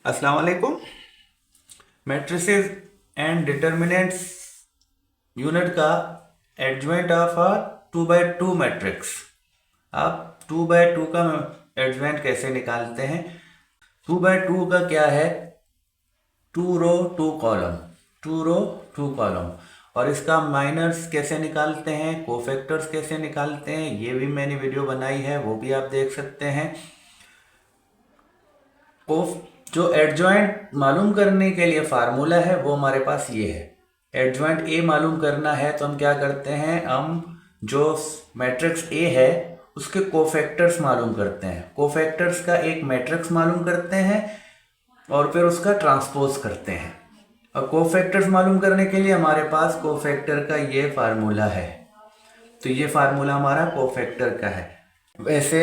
अस्सलाम वालेकुम। Matrices and determinants unit का adjoint of a 2x2 matrix. आप 2x2 का एडजॉइंट कैसे निकालते हैं? 2x2 का क्या है? 2 रो 2 कॉलम, 2 रो 2 कॉलम। और इसका माइनर्स कैसे निकालते हैं, कोफैक्टर्स कैसे निकालते हैं, ये भी मैंने वीडियो बनाई है, वो भी आप देख सकते हैं। जो एडजॉइंट मालूम करने के लिए फार्मूला है वो हमारे पास ये है। एडजॉइंट ए मालूम करना है तो हम क्या करते हैं, हम जो मैट्रिक्स ए है उसके कोफैक्टर्स मालूम करते हैं। कोफैक्टर्स का एक मैट्रिक्स मालूम करते हैं और फिर उसका ट्रांसपोज करते हैं। और कोफैक्टर्स मालूम करने के लिए हमारे पास कोफैक्टर का ये फार्मूला है। तो ये फार्मूला हमारा कोफैक्टर का है। वैसे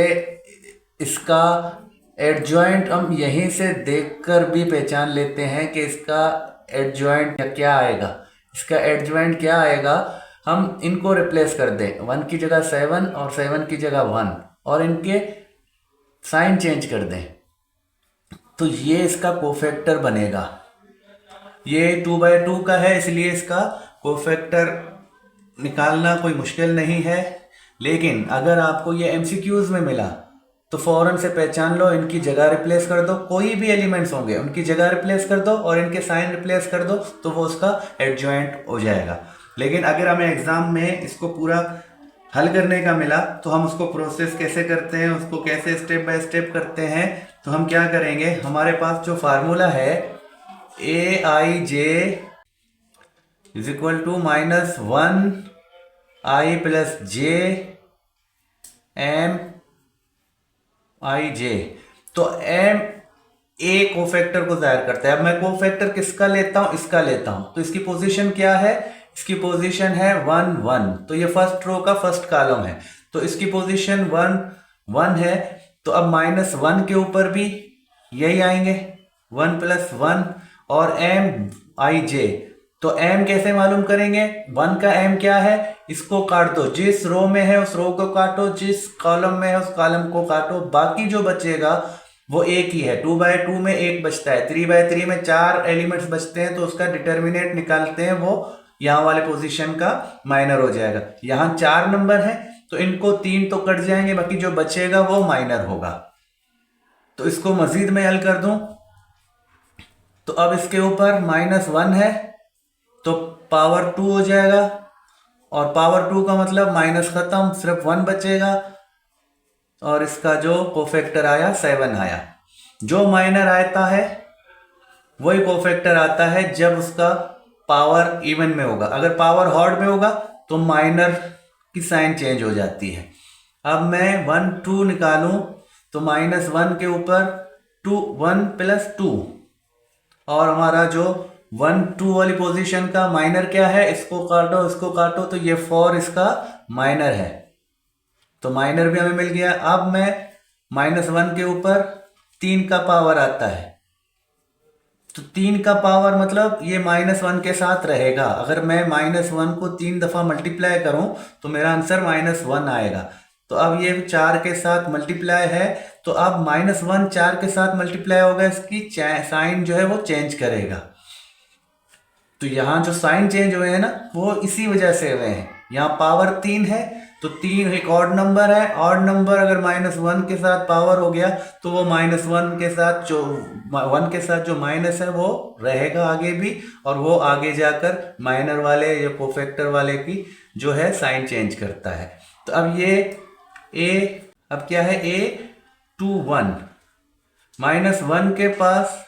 इसका एडजॉइंट हम यहीं से देखकर भी पहचान लेते हैं कि इसका एडजॉइंट क्या आएगा। इसका एडजॉइंट क्या आएगा, हम इनको रिप्लेस कर दें, 1 की जगह 7 और 7 की जगह 1, और इनके साइन चेंज कर दें तो ये इसका कोफैक्टर बनेगा। ये 2x2 का है इसलिए इसका कोफैक्टर निकालना कोई मुश्किल नहीं है। लेकिन अगर आपको ये एमसीक्यूज में मिला तो फौरन से पहचान लो, इनकी जगह रिप्लेस कर दो, कोई भी एलिमेंट्स होंगे उनकी जगह रिप्लेस कर दो और इनके साइन रिप्लेस कर दो तो वो उसका एडजॉइंट हो जाएगा। लेकिन अगर हमें एग्जाम में इसको पूरा हल करने का मिला तो हम उसको प्रोसेस कैसे करते हैं, उसको कैसे स्टेप बाय स्टेप करते हैं, तो हम क्या करेंगे, हमारे पास जो फार्मूला है A I J is equal to -1 I plus J M I J. तो एम ए कोफैक्टर को जाहिर करता है। अब मैं कोफैक्टर किसका लेता हूं, इसका लेता हूं, तो इसकी पोजीशन क्या है, इसकी पोजीशन है 1 1। तो ये फर्स्ट रो का फर्स्ट कॉलम है तो इसकी पोजीशन 1 1 है। तो अब -1 के ऊपर भी यही आएंगे, 1 + 1 और एम आई जे। तो एम कैसे मालूम करेंगे, 1 का एम क्या है, इसको काट दो, जिस रो में है उस रो को काटो, जिस कॉलम में है उस कॉलम को काटो, बाकी जो बचेगा वो एक ही है। 2x2 में एक बचता है, 3x3 में 4 एलिमेंट्स बचते हैं तो उसका डिटर्मिनेंट निकालते हैं, वो यहां वाले पोजीशन का माइनर हो जाएगा। यहां 4 नंबर है तो इनको 3 तो कट जाएंगे, बाकी जो बचेगा वो माइनर होगा। तो इसको मजीद में हल कर दूं तो अब इसके ऊपर -1 है तो पावर 2 हो जाएगा, और पावर 2 का मतलब माइनस खत्म, सिर्फ 1 बचेगा, और इसका जो कोफैक्टर आया 7 आया। जो माइनर आता है वही कोफैक्टर आता है जब उसका पावर इवन में होगा। अगर पावर हॉड में होगा तो माइनर की साइन चेंज हो जाती है। अब मैं 1 2 निकालूं तो -1 के ऊपर 1 + 2, और हमारा जो 1 2 वाली पोजीशन का माइनर क्या है, इसको काटो इसको काटो तो ये 4 इसका माइनर है, तो माइनर भी हमें मिल गया। अब मैं -1 के ऊपर 3 का पावर आता है तो 3 का पावर मतलब ये -1 के साथ रहेगा। अगर मैं -1 को 3 दफा मल्टीप्लाई करूं तो मेरा आंसर -1 आएगा। तो अब ये 4 के साथ मल्टीप्लाई है तो अब -1 4 के साथ मल्टीप्लाई होगा, इसकी साइन जो है वो चेंज करेगा। तो यहाँ जो साइन चेंज हुए हैं ना वो इसी वजह से हुए हैं। यहाँ पावर 3 है तो 3 एक ऑड नंबर है, ऑड नंबर अगर -1 के साथ पावर हो गया तो वो -1 के साथ जो 1 के साथ जो माइनस है वो रहेगा आगे भी, और वो आगे जाकर माइनर वाले या कोफैक्टर वाले की जो है साइन चेंज करता है। तो अब ये ए, अब क्या है, A21 -1 के पास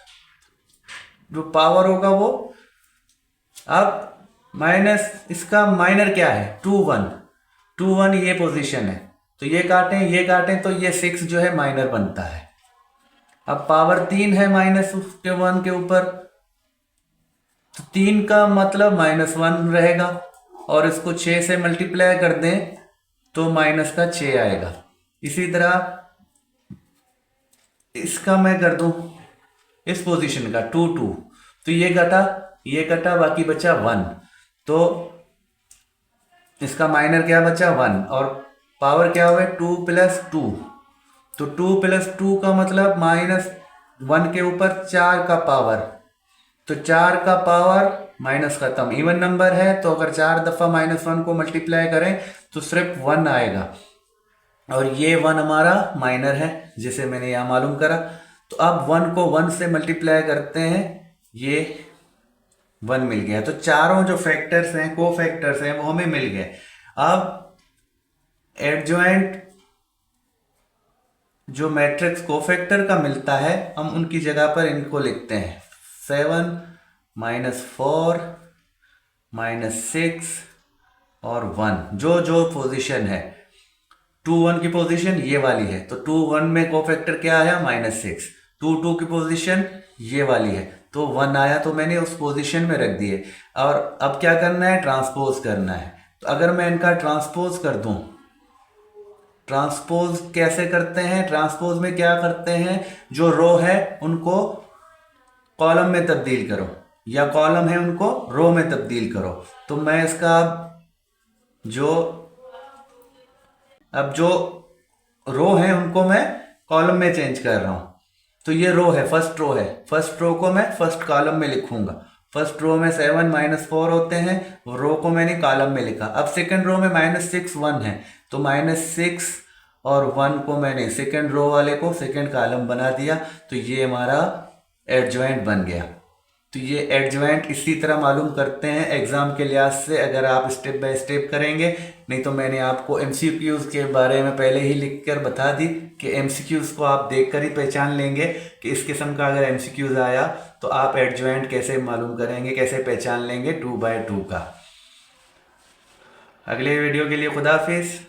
जो पावर होगा वो, अब माइनस इसका माइनर क्या है 2 1 2 1, ये पोजीशन है तो ये काटें तो ये 6 जो है माइनर बनता है। अब पावर 3 है -1 के ऊपर तो 3 का मतलब -1 रहेगा, और इसको 6 से मल्टीप्लाई कर दें तो -6 आएगा। इसी तरह इसका मैं कर दूं इस पोजीशन का 2 2, तो ये कटा बाकी बचा 1, तो इसका माइनर क्या बचा 1, और पावर क्या हुआ 2 + 2, तो 2 + 2 का मतलब 1 के ऊपर 4 का पावर, तो 4 का पावर माइनस खत्म। इवन नंबर है तो अगर 4 दफा -1 को मल्टीप्लाई करें तो सिर्फ 1 आएगा, और ये 1 हमारा माइनर है जिसे मैंने यहां मालूम करा। तो अब 1 को 1 से मल्टीप्लाई करते हैं, ये 1 मिल गया। तो चारों जो फैक्टर्स हैं, को फैक्टर्स हैं, वो हमें मिल गए। अब एडजॉइंट जो मैट्रिक्स कोफैक्टर का मिलता है, हम उनकी जगह पर इनको लिखते हैं 7 -4 -6 और 1। जो जो पोजीशन है, 2 1 की पोजीशन ये वाली है, तो 2 1 में कोफैक्टर क्या आया -6। 2 2 की पोजीशन ये वाली है, तो 1 आया, तो मैंने उस पोजीशन में रख दिए। और अब क्या करना है, ट्रांसपोज करना है। तो अगर मैं इनका ट्रांसपोज कर दूं, ट्रांसपोज कैसे करते हैं, ट्रांसपोज में क्या करते हैं, जो रो है उनको कॉलम में तब्दील करो, या कॉलम है उनको रो में तब्दील करो। तो मैं इसका जो अब जो रो है उनको मैं कॉलम में चेंज कर रहा हूं। तो ये रो है, फर्स्ट रो है, फर्स्ट रो को मैं फर्स्ट कॉलम में लिखूंगा। फर्स्ट रो में 7 -4 होते हैं, रो को मैंने कॉलम में लिखा। अब सेकंड रो में -6 1 है, तो -6 और 1 को मैंने सेकंड रो वाले को सेकंड कॉलम बना दिया। तो ये हमारा एडजॉइंट बन गया। तो ये एडजॉइंट इसी तरह मालूम करते हैं एग्जाम के लिहाज से, अगर आप स्टेप बाय स्टेप करेंगे। नहीं तो मैंने आपको एमसीक्यूज के बारे में पहले ही लिख कर बता दी कि एमसीक्यूज को आप देखकर ही पहचान लेंगे कि इस किस्म का अगर एमसीक्यूज आया तो आप एडजॉइंट कैसे मालूम करेंगे, कैसे पहचान लेंगे 2 बाय 2 का। अगले वीडियो के लिए खुदा हाफिज।